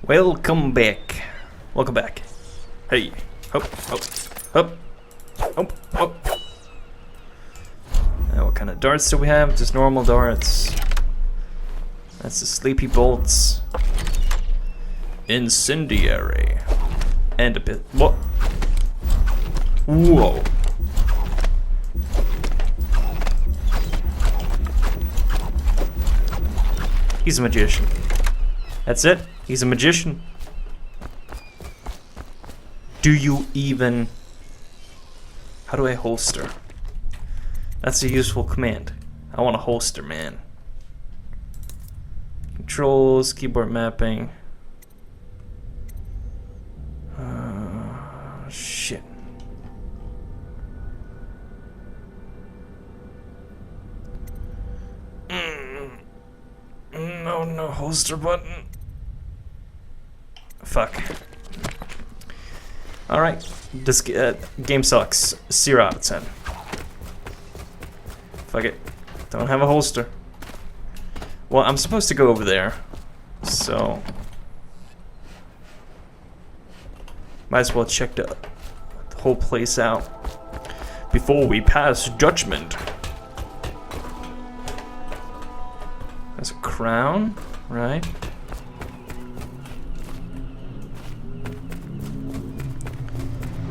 Welcome back. Welcome back. Hey. Hop, hop, hop, hop, hop. What kind of darts do we have? Just normal darts. That's the sleepy bolts. Incendiary. And a bit. What? Whoa. He's a magician. That's it. He's a magician. Do you even... How do I holster? That's a useful command. I want a holster, man. Controls, keyboard mapping. Shit. No holster button. Fuck. Alright, this game sucks. 0 out of 10. Fuck it. Don't have a holster. Well, I'm supposed to go over there, so... Might as well check the whole place out before we pass judgment. That's a crown, right?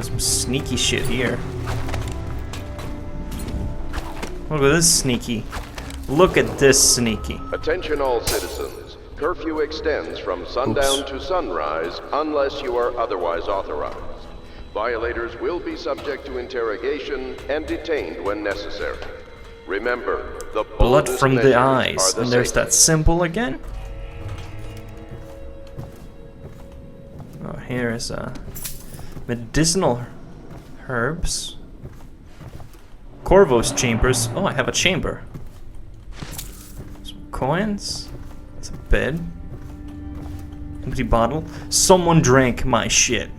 Some sneaky shit here. Look at this sneaky. Look at this sneaky. Attention all citizens. Curfew extends from sundown to sunrise unless you are otherwise authorized. Violators will be subject to interrogation and detained when necessary. Remember, the blood from the eyes. And there's that symbol again. Oh, here is medicinal herbs. Corvo's chambers. Oh, I have a chamber. Some coins. It's a bed. Empty bottle. Someone drank my shit.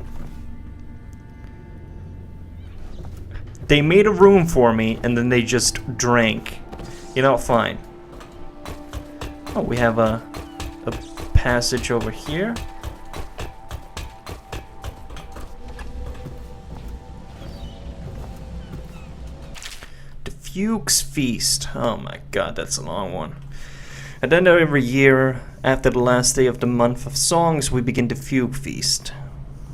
They made a room for me and then they just drank. You know, fine. Oh, we have a passage over here. Fuchs Feast. Oh my god, that's a long one. At the end of every year, after the last day of the month of songs, we begin the Fuchs Feast.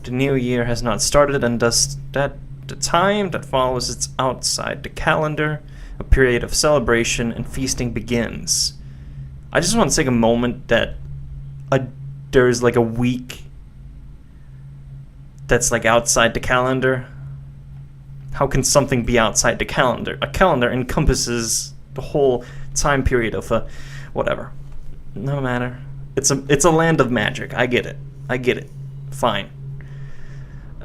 The new year has not started, and thus the time that follows it's outside the calendar, a period of celebration and feasting begins. I just want to take a moment that there's like a week that's like outside the calendar. How can something be outside the calendar? A calendar encompasses the whole time period of a whatever. No matter. It's a land of magic. I get it. I get it. Fine.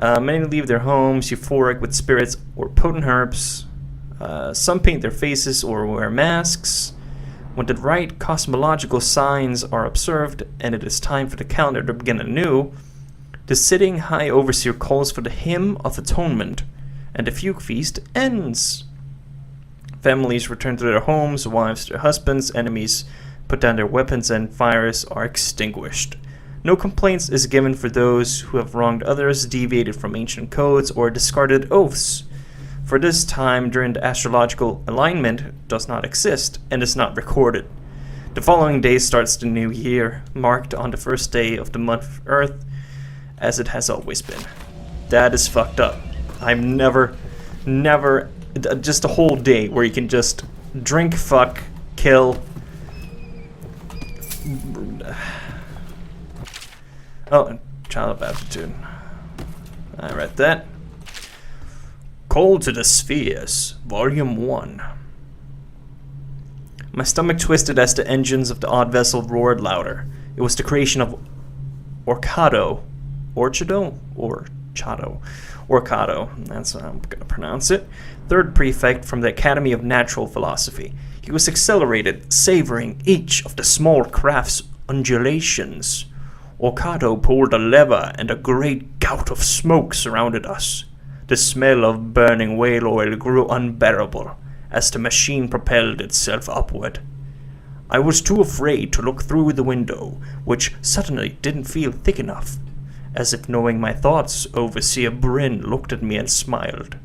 Many leave their homes euphoric with spirits or potent herbs. Some paint their faces or wear masks. When the right cosmological signs are observed and it is time for the calendar to begin anew, the sitting high overseer calls for the hymn of atonement. And the Fuchs Feast ends. Families return to their homes, wives to their husbands, enemies put down their weapons, and fires are extinguished. No complaints is given for those who have wronged others, deviated from ancient codes, or discarded oaths. For this time during the astrological alignment does not exist and is not recorded. The following day starts the new year, marked on the first day of the month of Earth, as it has always been. That is fucked up. I'm never, just a whole day where you can just drink, fuck, kill. Oh, Child of Aptitude. I read that. Call to the Spheres, Volume 1. My stomach twisted as the engines of the odd vessel roared louder. It was the creation of Orcado. Orcado, that's how I'm going to pronounce it. Third prefect from the Academy of Natural Philosophy. He was accelerated, savoring each of the small craft's undulations. Orcado pulled a lever and a great gout of smoke surrounded us. The smell of burning whale oil grew unbearable as the machine propelled itself upward. I was too afraid to look through the window, which suddenly didn't feel thick enough. As if knowing my thoughts, Overseer Bryn looked at me and smiled.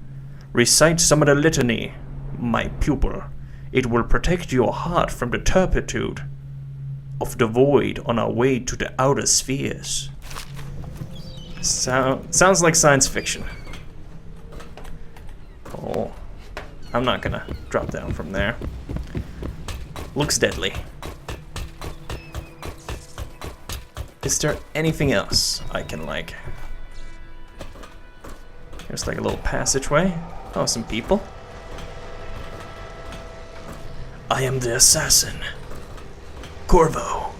Recite some of the litany, my pupil. It will protect your heart from the turpitude of the void on our way to the outer spheres. Sounds like science fiction. Oh, I'm not gonna drop down from there. Looks deadly. Is there anything else I can like? There's like a little passageway. Oh, some people. I am the assassin. Corvo.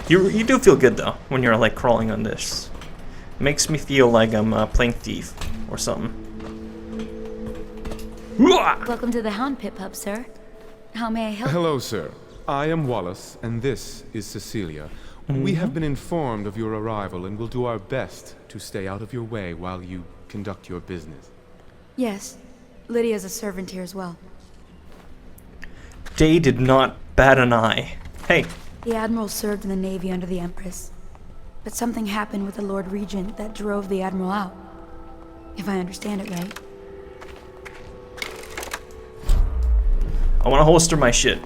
You do feel good though when you're like crawling on this. Makes me feel like I'm playing thief or something. Welcome to the Hound Pit Pub, sir. How may I help? Hello, sir. I am Wallace, and this is Cecilia. We have been informed of your arrival and will do our best to stay out of your way while you conduct your business. Yes. Lydia's a servant here as well. They did not bat an eye. Hey. The Admiral served in the Navy under the Empress. But something happened with the Lord Regent that drove the Admiral out. If I understand it right. I want to holster my shit.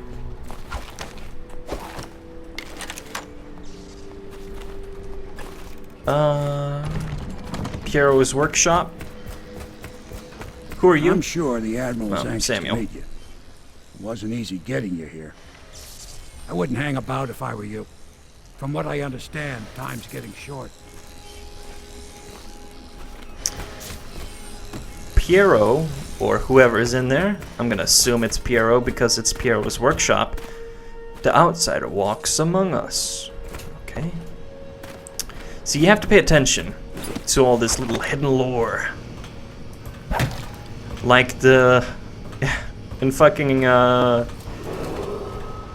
Piero's workshop. Who are you? I'm sure the Admiral was anxious Samuel. to meet you. It wasn't easy getting you here. I wouldn't hang about if I were you. From what I understand, time's getting short. Piero, or whoever is in there, I'm gonna assume it's Piero because it's Piero's workshop. The outsider walks among us. Okay. So you have to pay attention to all this little hidden lore. Like the... in fucking,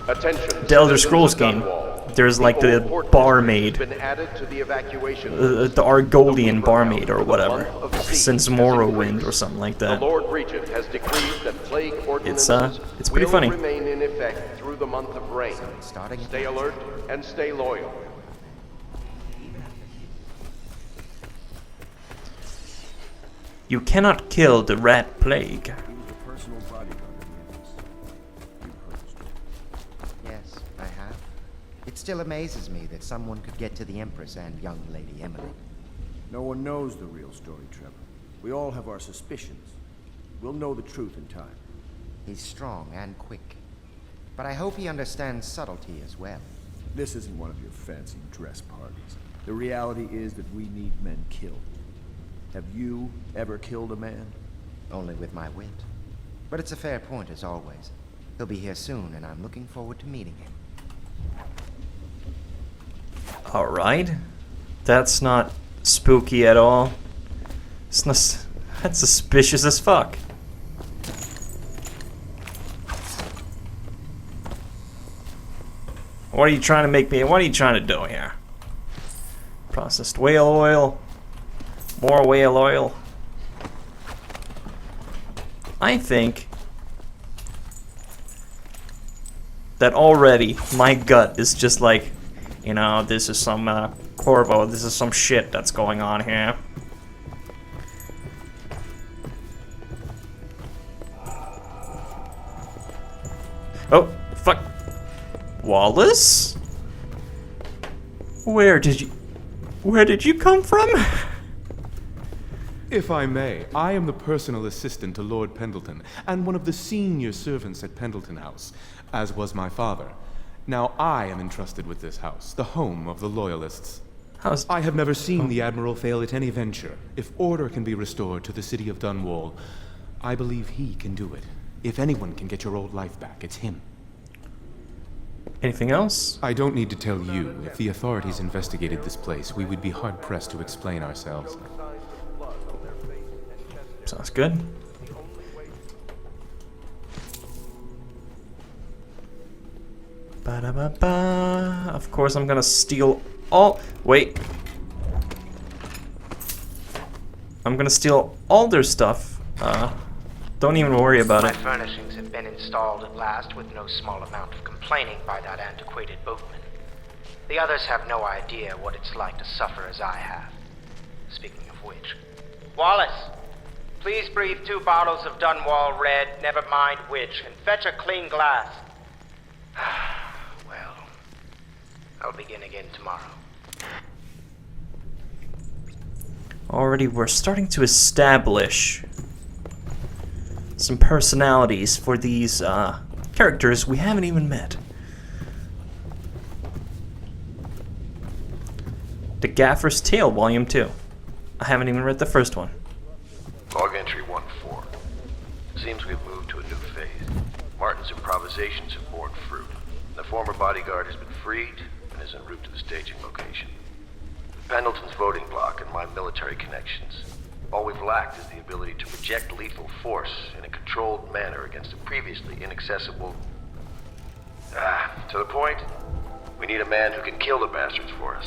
Attention, the Elder citizens Scrolls of game, Dunwall. there's like the barmaid, Been added to the evacuation the Argolian list. barmaid or The whatever, month of siege since has Morrowind increased. or something like The that. Lord Regent has decreed that plague ordinances it's pretty will funny. remain in effect through the month of rain. Stay alert and stay loyal. You cannot kill the rat plague. Yes, I have. It still amazes me that someone could get to the Empress and young Lady Emily. No one knows the real story, Trevor. We all have our suspicions. We'll know the truth in time. He's strong and quick. But I hope he understands subtlety as well. This isn't one of your fancy dress parties. The reality is that we need men killed. Have you ever killed a man? Only with my wit. But it's a fair point as always. He'll be here soon, and I'm looking forward to meeting him. Alright. That's not spooky at all. It's not, that's suspicious as fuck. What are you trying to make me... What are you trying to do here? Processed whale oil. More whale oil. I think that already my gut is just like, you know, this is some Corvo, this is some shit that's going on here. Oh, fuck. Wallace? Where did you come from? If I may, I am the personal assistant to Lord Pendleton, and one of the senior servants at Pendleton House, as was my father. Now I am entrusted with this house, the home of the Loyalists. I have never seen the Admiral fail at any venture. If order can be restored to the city of Dunwall, I believe he can do it. If anyone can get your old life back, it's him. Anything else? I don't need to tell you, if the authorities investigated this place, we would be hard-pressed to explain ourselves. Sounds good. Ba-da-ba-ba. Of course I'm gonna steal all... Wait. I'm gonna steal all their stuff. Don't even worry about My it. furnishings have been installed at last with no small amount of complaining by that antiquated boatman. The others have no idea what it's like to suffer as I have. Speaking of which... Wallace! Please breathe 2 bottles of Dunwall Red, never mind which, and fetch a clean glass. Well, I'll begin again tomorrow. Already we're starting to establish some personalities for these characters we haven't even met. The Gaffer's Tale, Volume 2. I haven't even read the first one. Log entry 1-4. Seems we've moved to a new phase. Martin's improvisations have borne fruit. The former bodyguard has been freed and is en route to the staging location. Pendleton's voting bloc and my military connections. All we've lacked is the ability to project lethal force in a controlled manner against a previously inaccessible... to the point, we need a man who can kill the bastards for us.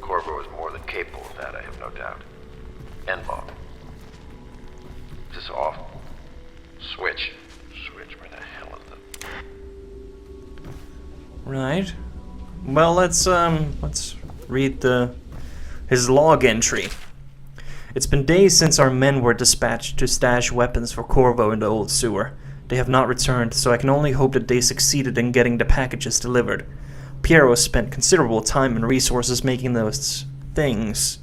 Corvo is more than capable of that, I have no doubt. N-bomb. Is this off? Switch. Switch, where the hell is it? Right. Well, let's read his log entry. It's been days since our men were dispatched to stash weapons for Corvo in the old sewer. They have not returned, so I can only hope that they succeeded in getting the packages delivered. Piero spent considerable time and resources making those things.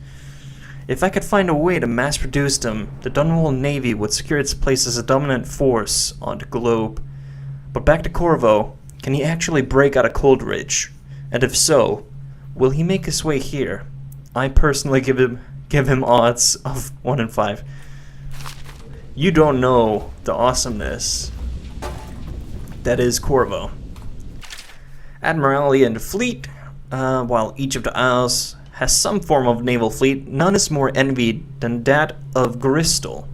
If I could find a way to mass-produce them, the Dunwall Navy would secure its place as a dominant force on the globe. But back to Corvo, can he actually break out of Coldridge? And if so, will he make his way here? I personally give him odds of 1 in 5. You don't know the awesomeness that is Corvo. Admiralty and the fleet, while each of the isles has some form of naval fleet, none is more envied than that of Bristol.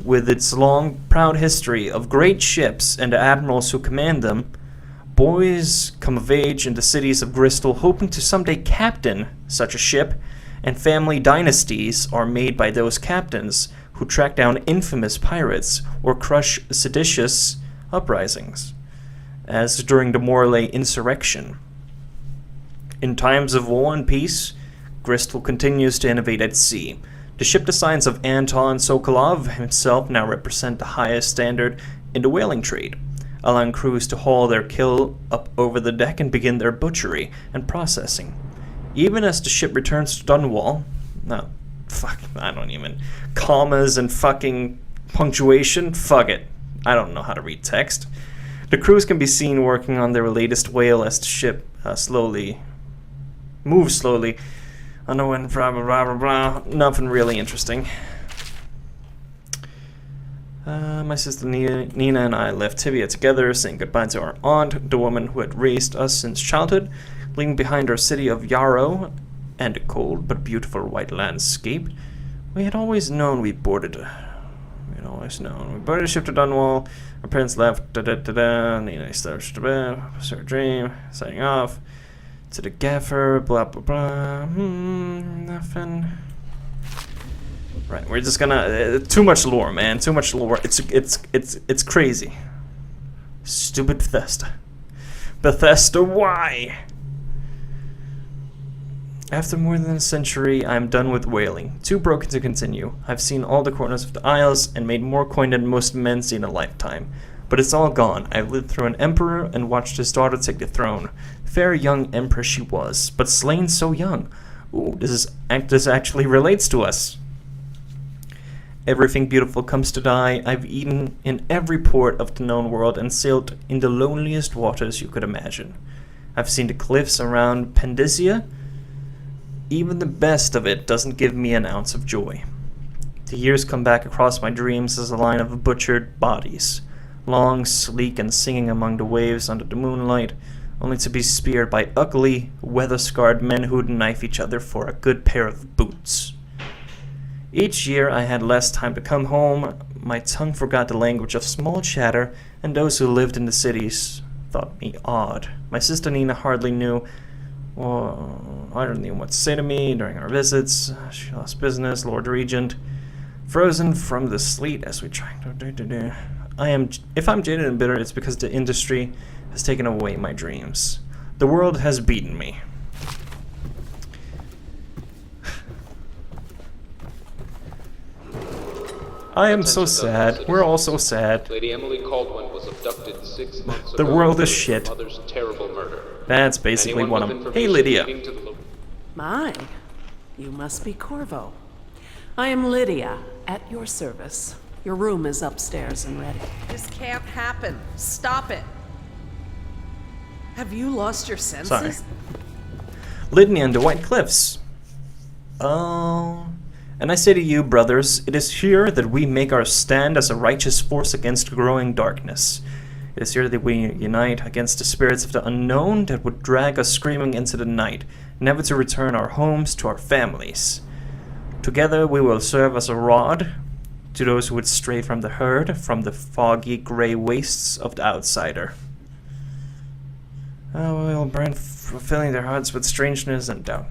With its long, proud history of great ships and the admirals who command them, boys come of age in the cities of Bristol hoping to someday captain such a ship, and family dynasties are made by those captains who track down infamous pirates or crush seditious uprisings, as during the Morley insurrection. In times of war and peace, Bristol continues to innovate at sea. The ship designs of Anton Sokolov himself now represent the highest standard in the whaling trade, allowing crews to haul their kill up over the deck and begin their butchery and processing. Even as the ship returns to Dunwall, commas and fucking punctuation, fuck it. I don't know how to read text. The crews can be seen working on their latest whale as the ship moves slowly. I know when blah blah blah blah blah. Nothing really interesting. My sister Nina and I left Tibia together, saying goodbye to our aunt, the woman who had raised us since childhood, leaving behind our city of Yarrow and a cold but beautiful white landscape. We had always known we boarded a ship to Dunwall. Our parents left. Nina started to dream, signing off to the gaffer. Blah blah blah. Nothing. Right, we're just gonna too much lore, man. Too much lore. It's crazy. Stupid Bethesda. Bethesda, why? After more than a century, I'm done with whaling. Too broken to continue. I've seen all the corners of the Isles and made more coin than most men see in a lifetime. But it's all gone. I've lived through an emperor and watched his daughter take the throne. Fair young empress she was, but slain so young. Ooh, this actually relates to us. Everything beautiful comes to die. I've eaten in every port of the known world and sailed in the loneliest waters you could imagine. I've seen the cliffs around Pendysia. Even the best of it doesn't give me an ounce of joy. The years come back across my dreams as a line of butchered bodies, long, sleek, and singing among the waves under the moonlight, only to be speared by ugly, weather-scarred men who'd knife each other for a good pair of boots. Each year I had less time to come home. My tongue forgot the language of small chatter, and those who lived in the cities thought me odd. My sister Nina hardly knew I don't know what to say to me during our visits. She lost business, Lord Regent. Frozen from the sleet as we try to... If I'm jaded and bitter, it's because the industry has taken away my dreams. The world has beaten me. I am so sad. We're all so sad. Lady Emily Caldwell was abducted 6 months The ago. world is shit. Mother's terrible murder. That's basically Anyone what with I'm... information Hey, Lydia. leading to the My, you must be Corvo. I am Lydia, at your service. Your room is upstairs and ready. This can't happen. Stop it. Have you lost your senses? Sorry. Lydia and the White Cliffs. Oh... And I say to you, brothers, it is here that we make our stand as a righteous force against growing darkness. It is here that we unite against the spirits of the unknown that would drag us screaming into the night, never to return our homes to our families. Together we will serve as a rod to those who would stray from the herd, from the foggy gray wastes of the outsider. Oh, we will burn, filling their hearts with strangeness and doubt.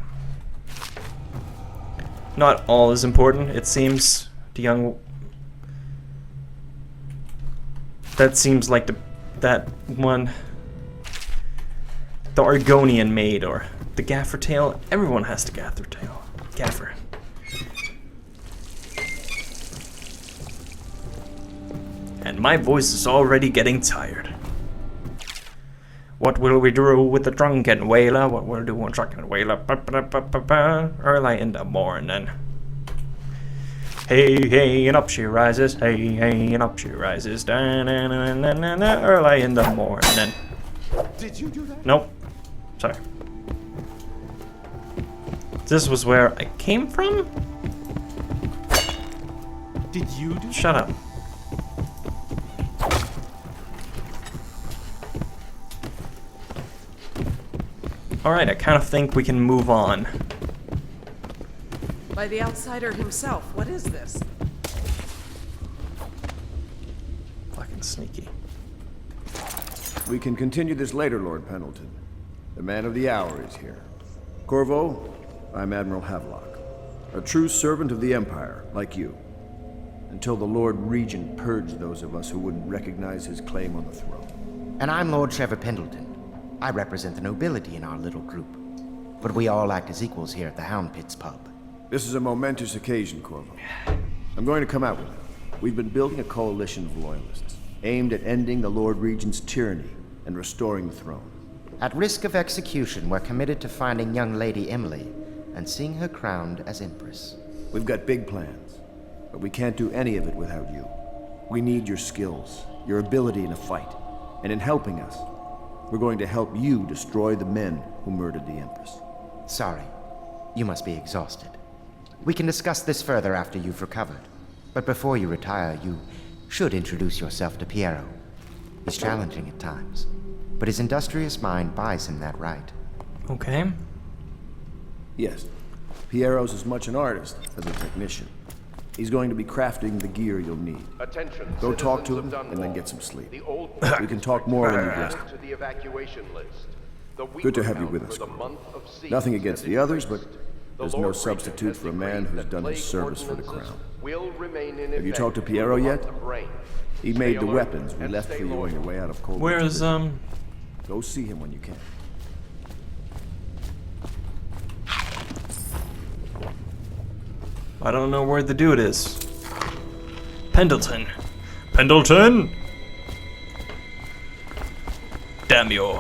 Not all is important, it seems. The young... That seems like that one... The Argonian maid, or the gaffer tail. Everyone has the gaffer tail. Gaffer. And my voice is already getting tired. What will we do with the drunken whaler? What will we do with the drunken whaler? Early in the morning. Hey, hey, and up she rises. Hey, hey, and up she rises. Early in the morning. Did you do that? Nope. Sorry. This was where I came from? Did you do Shut up. Alright, I kind of think we can move on. By the outsider himself. What is this? Fucking sneaky. We can continue this later, Lord Pendleton. The man of the hour is here. Corvo, I'm Admiral Havelock. A true servant of the Empire, like you. Until the Lord Regent purged those of us who wouldn't recognize his claim on the throne. And I'm Lord Trevor Pendleton. I represent the nobility in our little group. But we all act as equals here at the Hound Pits pub. This is a momentous occasion, Corvo. I'm going to come out with it. We've been building a coalition of loyalists, aimed at ending the Lord Regent's tyranny and restoring the throne. At risk of execution, we're committed to finding young Lady Emily and seeing her crowned as Empress. We've got big plans, but we can't do any of it without you. We need your skills, your ability in a fight, and in helping us, we're going to help you destroy the men who murdered the Empress. Sorry, you must be exhausted. We can discuss this further after you've recovered. But before you retire, you should introduce yourself to Piero. He's challenging at times, but his industrious mind buys him that right. Okay. Yes, Piero's as much an artist as a technician. He's going to be crafting the gear you'll need. Attention, Go talk to him citizens of and then Dunwall. get some sleep. The old We can talk more when you've rested. to the evacuation list. The Good to have you count with for us, the Corvo. month of siege Nothing against has the others, but increased. there's The no Lord substitute Regent for a has man who's decreed done that his plague service for the ordinances crown. Will remain in Have you effect talked to for Piero the yet? month of rain. He Stay made the alert weapons we and left stay for you on loyal. your way out of Cold. Where's, Go see him when you can. I don't know where the dude is. Pendleton. Pendleton! Damn you.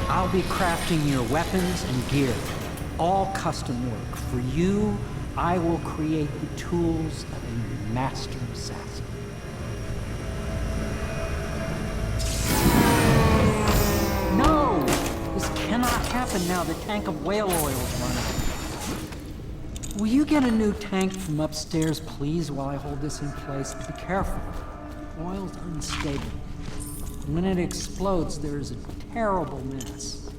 I'll be crafting your weapons and gear. All custom work. For you, I will create the tools of a master assassin. No! This cannot happen now. The tank of whale oil is running. Will you get a new tank from upstairs, please, while I hold this in place? Be careful. Oil's unstable. When it explodes, there is a terrible mess.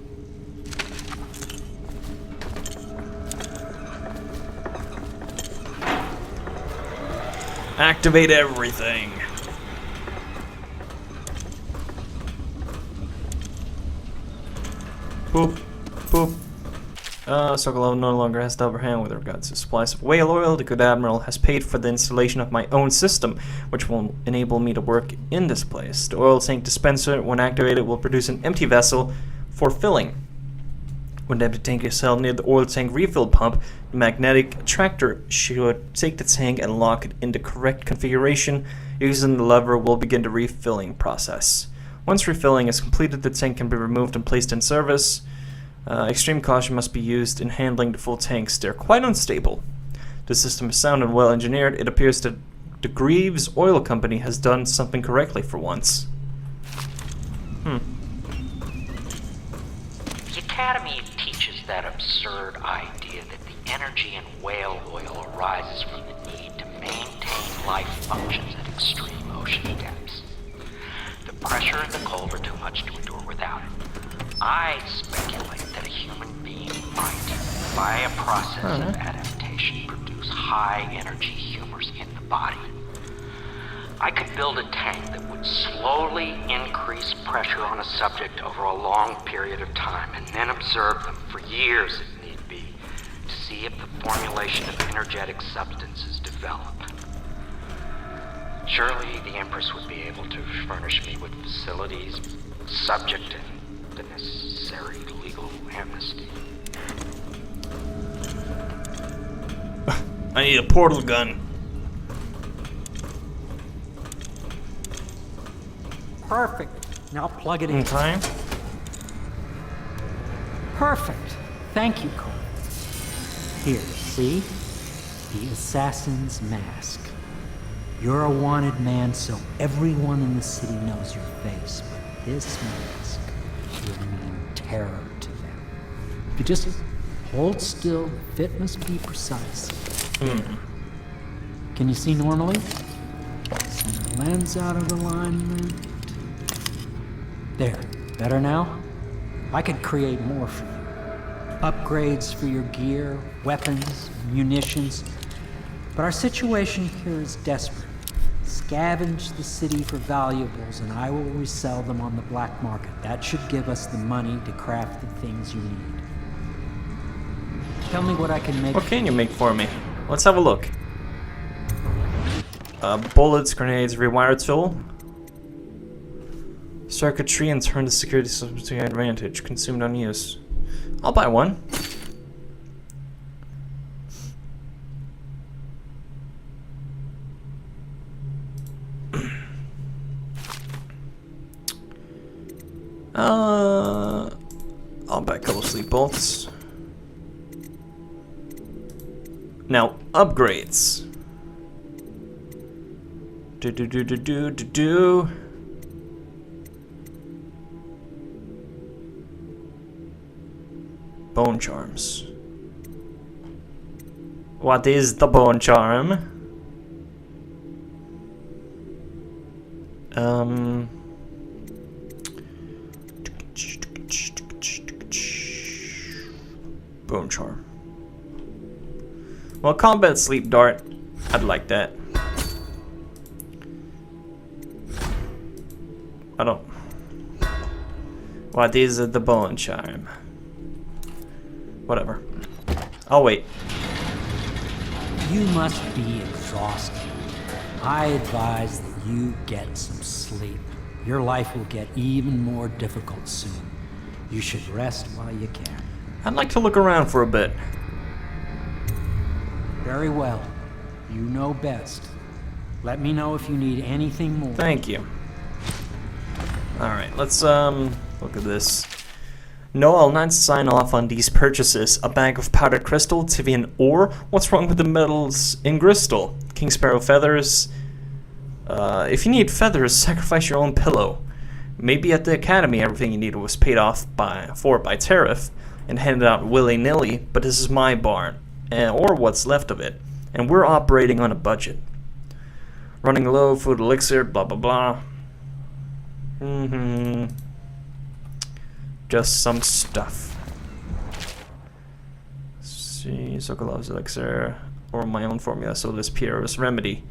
Activate everything. Boop, boop. Sokolov no longer has the upper hand with regards to supplies of whale oil. The good admiral has paid for the installation of my own system, which will enable me to work in this place. The oil tank dispenser, when activated, will produce an empty vessel for filling. When the empty tank is held near the oil tank refill pump, the magnetic attractor should take the tank and lock it in the correct configuration. Using the lever will begin the refilling process. Once refilling is completed, the tank can be removed and placed in service. Extreme caution must be used in handling the full tanks. They're quite unstable. The system is sound and well engineered. It appears that the Greaves Oil Company has done something correctly for once. The Academy teaches that absurd idea that the energy in whale oil arises from the need to maintain life functions at extreme ocean depths. The pressure and the cold are too much to endure without it. I speculate that a human being might, by a process of adaptation, produce high-energy humors in the body. I could build a tank that would slowly increase pressure on a subject over a long period of time, and then observe them for years if need be, to see if the formulation of energetic substances develop. Surely the Empress would be able to furnish me with facilities subject to the necessary legal amnesty. I need a portal gun. Perfect. Now plug it in. In time? Perfect. Thank you, Cole. Here, see? The assassin's mask. You're a wanted man, so everyone in the city knows your face, but this mask will mean terror to them. If you just hold still, the fit must be precise. Can you see normally? Send the lens out of alignment. There, better now? I could create more for you. Upgrades for your gear, weapons, munitions. But our situation here is desperate. Scavenge the city for valuables and I will resell them on the black market. That should give us the money to craft the things you need. Tell me what I can make. What can you make for me? Let's have a look. Bullets, grenades, rewire tool. Circuitry and turn the security system to your advantage. Consumed on use. I'll buy one. I'll buy a couple sleep bolts. Now, upgrades. Bone charms. What is the bone charm? Bone charm. Well, combat sleep dart. I'd like that. I don't. What is the bone charm? Whatever. I'll wait. You must be exhausted. I advise that you get some sleep. Your life will get even more difficult soon. You should rest while you can. I'd like to look around for a bit. Very well. You know best. Let me know if you need anything more. Thank you. Alright, let's look at this. No, I'll not sign off on these purchases. A bag of powdered crystal, Tivian ore? What's wrong with the metals in crystal? King Sparrow feathers? If you need feathers, sacrifice your own pillow. Maybe at the academy everything you needed was paid off by tariff and handed out willy-nilly, but this is my barn, or what's left of it, and we're operating on a budget. Running low, food elixir, blah blah blah. Just some stuff. Let's see, Sokolov's elixir, or my own formula, so this Pierre's remedy.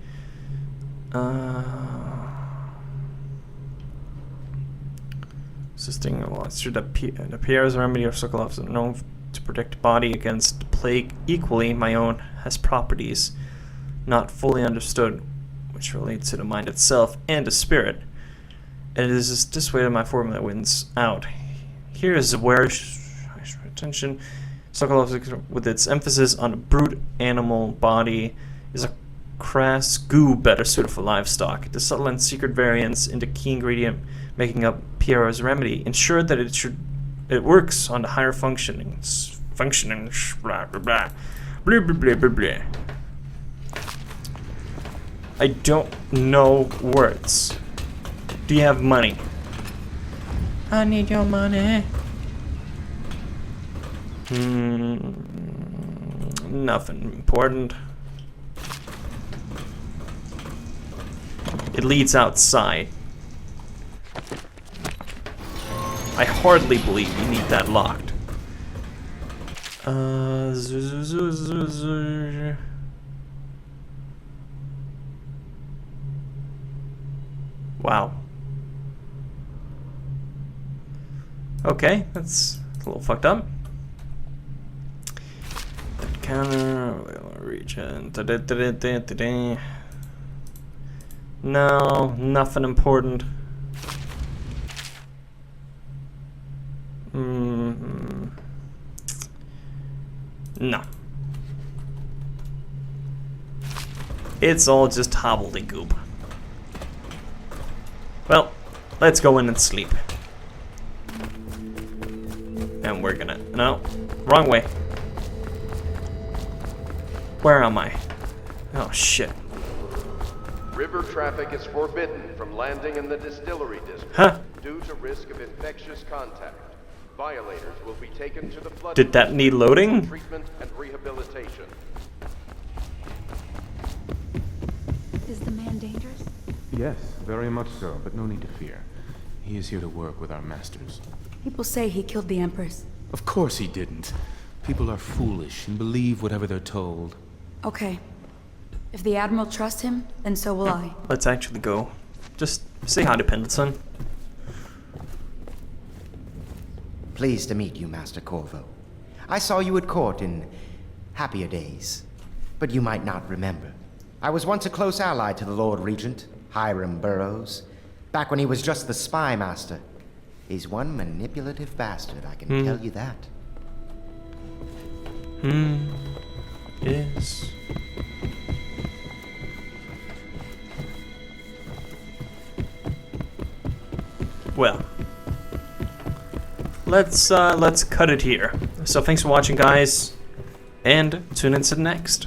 Assisting, well, it's true that the Pierre's remedy of Sokolov's are known to protect body against plague equally. My own has properties not fully understood, which relate to the mind itself and the spirit. And it is this way that my formula wins out. Here is where attention, psychological, with its emphasis on a brute animal body, is a crass goo better suited for livestock. The subtle and secret variance in the key ingredient making up Piero's remedy ensure that it works on the higher functioning blah blah blah blah blah blah blah blah. I don't know words. Do you have money? I need your money. Nothing important. It leads outside. I hardly believe you need that locked. Wow. Okay, that's a little fucked up. Counter region. No, nothing important. No. It's all just hobbledegook. Well, let's go in and sleep. And we're gonna... No, wrong way. Where am I? Oh, shit. River traffic is forbidden from landing in the distillery district due to risk of infectious contact. Violators will be taken to the flood. Did that need loading? Treatment and rehabilitation. Is the man dangerous? Yes, very much so, but no need to fear. He is here to work with our masters. People say he killed the Empress. Of course he didn't. People are foolish and believe whatever they're told. Okay. If the Admiral trusts him, then so will I. Let's actually go. Just say hi to Pendleton. Pleased to meet you, Master Corvo. I saw you at court in happier days, but you might not remember. I was once a close ally to the Lord Regent, Hiram Burroughs, back when he was just the spy master. He's one manipulative bastard, I can tell you that. Yes. Well, let's cut it here. So thanks for watching, guys, and tune in to the next.